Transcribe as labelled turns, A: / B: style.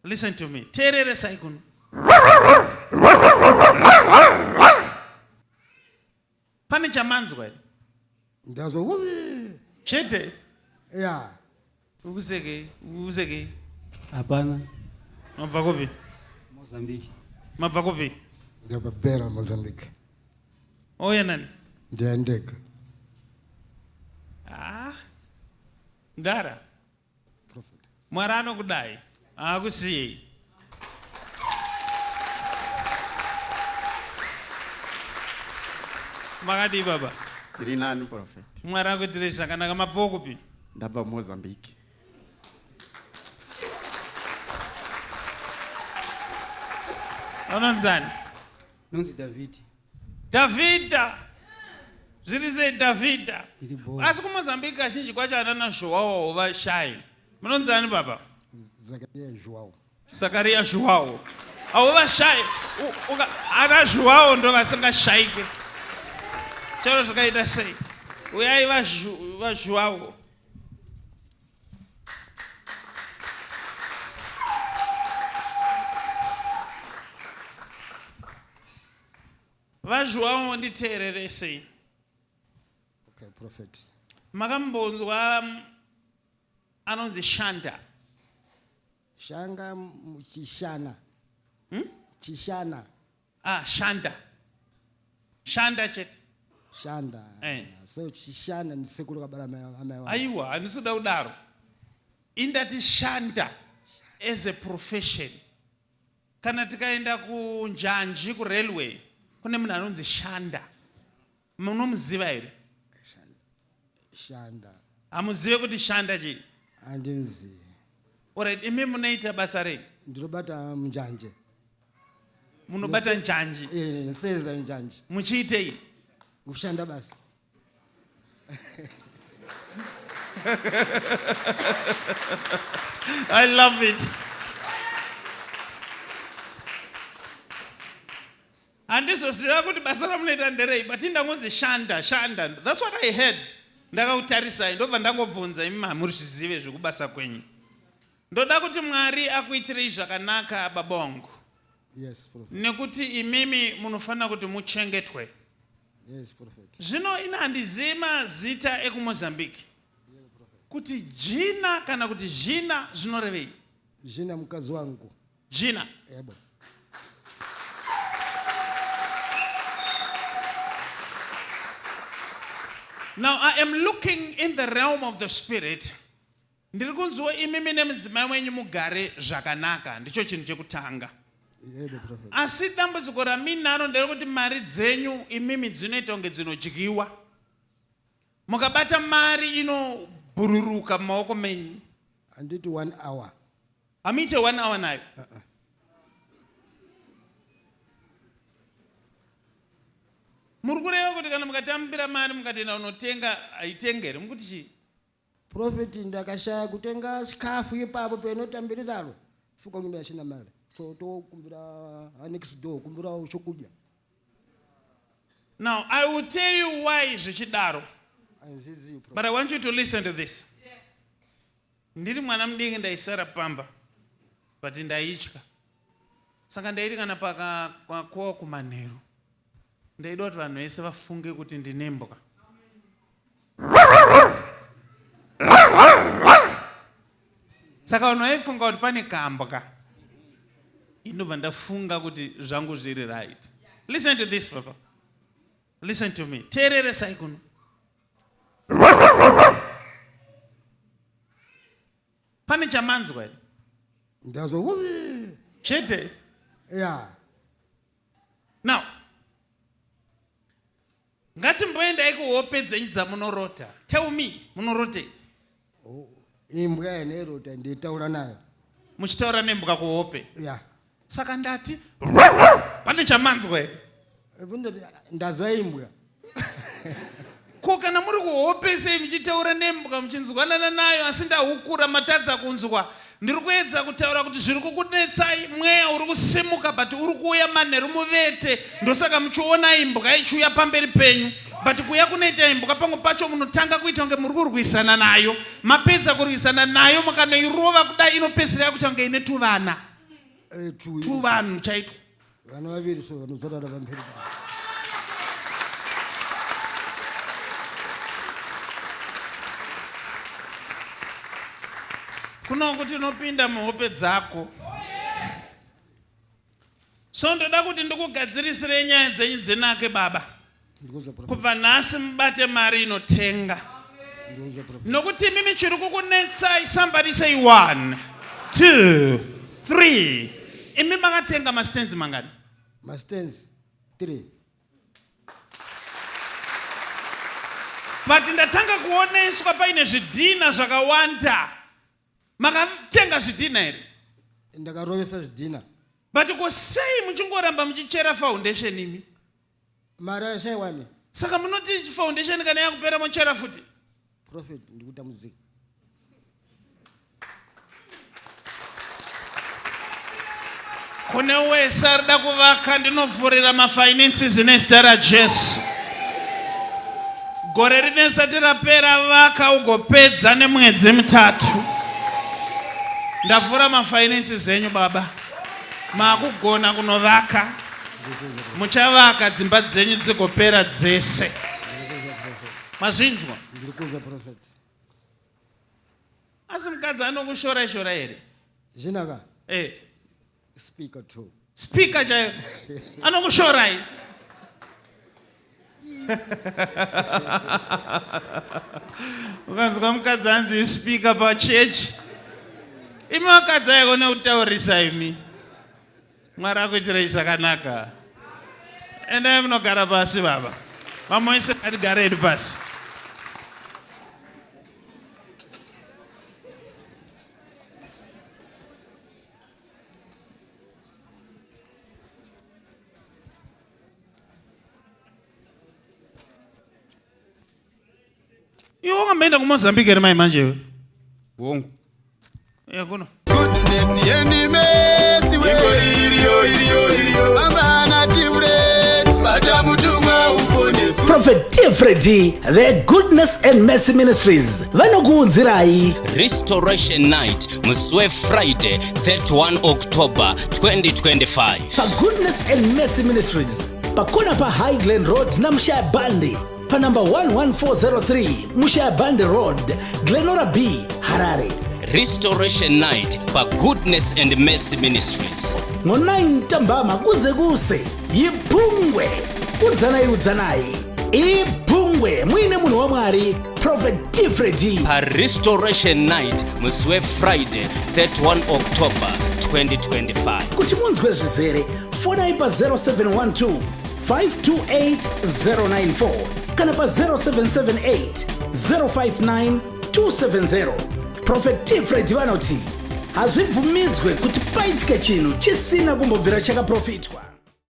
A: Listen to me. Terere saikuno. Pane chamanzwa ere?
B: Ndazo
A: Chete?
B: yeah.
A: Uzeke.
C: Hapana.
A: Mabva kupi?
C: Mozambique.
A: Mabva kupi?
B: Ndababera Mozambique.
A: Oya nani?
B: Ndiandeka.
A: Mudhara.
B: Prophet.
A: Mwarano kudai. Akusiye. Makadi baba.
D: Nani Prophet.
A: Mwara kutirisa kanaka mabva kupi?
D: Ndabva Mozambique.
A: Unonzani?
C: Nonzi David.
A: Davida. Zviri Davida.
C: Tiribo.
A: Asi kuMozambique kazhinji kwacho anana Joao vashai. Munonzani baba? Zakaria Joao. Avo vashai. Ana Joao ndo vasingashaike. Charo zvakaita sei? Uyai vaJoao. VaJoao nditeerere sei?
B: Okay, Prophet.
A: Makambonzwa anonzi Shanda.
B: Shanga Chishana. Chishana.
A: Shanda. Shanda chete.
B: Shanda. So Chishana ni sekulu kabala amewa.
A: Aiwa, anisuda udaro. Indati Shanda as a profession. Kana tikaenda kunjanji ku railway, kune munhu anonzi Shanda. Munomuziva here?
B: Shanda.
A: Amuzive kuti Shanda chii?
B: Andirizi.
A: Alright, imi munoita basa rei?
B: Ndinobata mjanje.
A: Munobata njanji?
B: Nseza njanji.
A: Muchiitei?
B: Kushanda basi.
A: I love it. Andizoziva kuti basa ramunoita nderei, but ndangonzi Shanda. That's what I heard. Ndakautarisai ndobva ndangobvunza imi murizvizive zvekubasa kwenyu. Ndoda kuti Mwari akuitirei zvakanaka babongo.
B: Yes, Prophet.
A: Nekuti imimi munofanira kuti muchengetwe.
B: Yes, Prophet.
A: Zvino ina handizima zita ekuMozambique. Kuti jina kana kuti jina zvinorevei?
B: Jina mkazi wangu.
A: Jina.
B: Yebo.
A: Now I am looking in the realm of the spirit. Ndiri kunzwa imimi nemudzimai wenyu mugare zvakanaka, ndicho chinhu chekutanga.
B: Yebo, Prophet.
A: Asi dambudziko raminaro nderekuti mari dzenyu imimi dzinoita kunge dzinodyiwa. Mukabata mari inobhururuka mumaoko menyu.
B: Anditi 1 hour.
A: Hamuite 1 hour nayo. Muri kureva kuti kana mukatambira mari mukatenda unotenga haitengere mukuti chii?
B: Prophet ndakashaya kutenga scarf ipapo penotambiriralo. Fuka nyumba yachina mali. So to kumbira next door kumbira chokudya.
A: Now I will tell you why zvichidaro. But I want you to listen to this. Ndiri mwana mudiki ndaisara pamba. But ndaitya. Saka ndaiti kana pakakuwa kumanheru. Ndaida kuti vanhu vese vafunge kuti ndiNEMbwa. Saka vanhu vaifunga kuti pane kambwa. Inobva ndafunga kuti zvangu zviri right. Listen to this, Papa. Listen to me. Terere saikuno. Pane chamanzwa ere?
B: Ndazo
A: Chete?
B: yeah.
A: Now, ngatimboendai kuhope dzenyu dzamunorota. Tell me, munorotei?
B: Imbwa yenerota nditaura nayo.
A: Muchitaura nembwa kuhope?
B: Yeah.
A: Saka ndati, pane chamanzwa ere?
B: Ndazwa imbwa.
A: Ko kana muri kuhope sei muchitaura nembwa muchinzwanana nayo asi ndahukura matadza kunzwa. Ndiri kuedza kutaura kuti zviri kukunetsai mweya uri kusimuka but uri kuuya manheru muvete ndosaka muchiona imbwa ichiuya pamberi penyu. But kuya kunoita imbwa pamwe pacho munotanga kuita kunge muri kurwisana nayo. Mapedza kurwisana nayo mukanoirova kudai inopedzisira yakuita kunge ine tuvana. 2 vanhu chaito.
B: vana vaviri so vanozorara pamberi.
A: Kuno kuti unopinda muhope dzako. So ndoda kuti ndikugadzirisire nyaya dzenyu dzenake baba. Kubva nhasi mubate mari inotenga. Nokuti mimi chiri kukunetsai, somebody say 1, 2, 3. Imi makatenga mastenzi mangani?
B: Mastenzi 3.
A: But ndatanga kuoneswa paine zvidhina zvakawanda. Makatenga zvidhina here?
B: Ndakarovesa zvidhina.
A: But sei muchingoramba muchichera foundation imi?
B: Mari ashaiwani.
A: Saka munoti foundation kana yakupera mochera futi?
B: Prophet ndikuta muziki.
A: Kune wese arida kuvaka ndinovhurira mafinances nezita raJesu. Gore rinesati rapera vaka ugopedza nemwedzi 3. Ndavhura mafinances enyu baba. Makugona kunovaka. Muchavaka dzimba dzenyu dzigopera dzese. Mazvinzwa?
B: Ndikuza Prophet.
A: Asi mukadzi anokushora shora here?
B: Zvinaka. Speaker too.
A: Speaker chayo. Anokushorai. Ukanzwa mukadzi anzi speaker pachechi. Imi wakadzi ayako neutaurisa imi. Mwari akuitirei zvakanaka. Endai munogara pasi baba. Vamoise ngatigare hedu pasi. Iwe wakamboenda kuMozambique here mai manje?
C: Hongu.
A: Kuno.
E: Goodness and mercy Amana T Freddy bata mutumwa upones.
F: Prophet T Freddy, the Goodness and Mercy Ministries. Vanokuunzirai
G: Restoration Night, weFriday, 31 October 2025.
F: PAGOODNESS and MERCY Ministries. Pakona pa High Glen Road na Mushayabande. Pa number 11403 Mushayabande Road, Glenora B, Harare.
G: Restoration Night, PAGOODNESS and MERCY Ministries.
F: Ngo-9 ntambama kuze kuse yiPungwe udzanayi iPungwe mwine munhu wamwari Prophet T Freddy.
G: Restoration Night, weFriday, 31 October 2025.
F: Kuti munzwe zvizere fonai pa 0712 528 094 kana pa 0778 059 270. Prophet T Freddy vanoti hazvibvumidzwe kuti paitike chinhu chisina kumbobvira chakaprofitwa.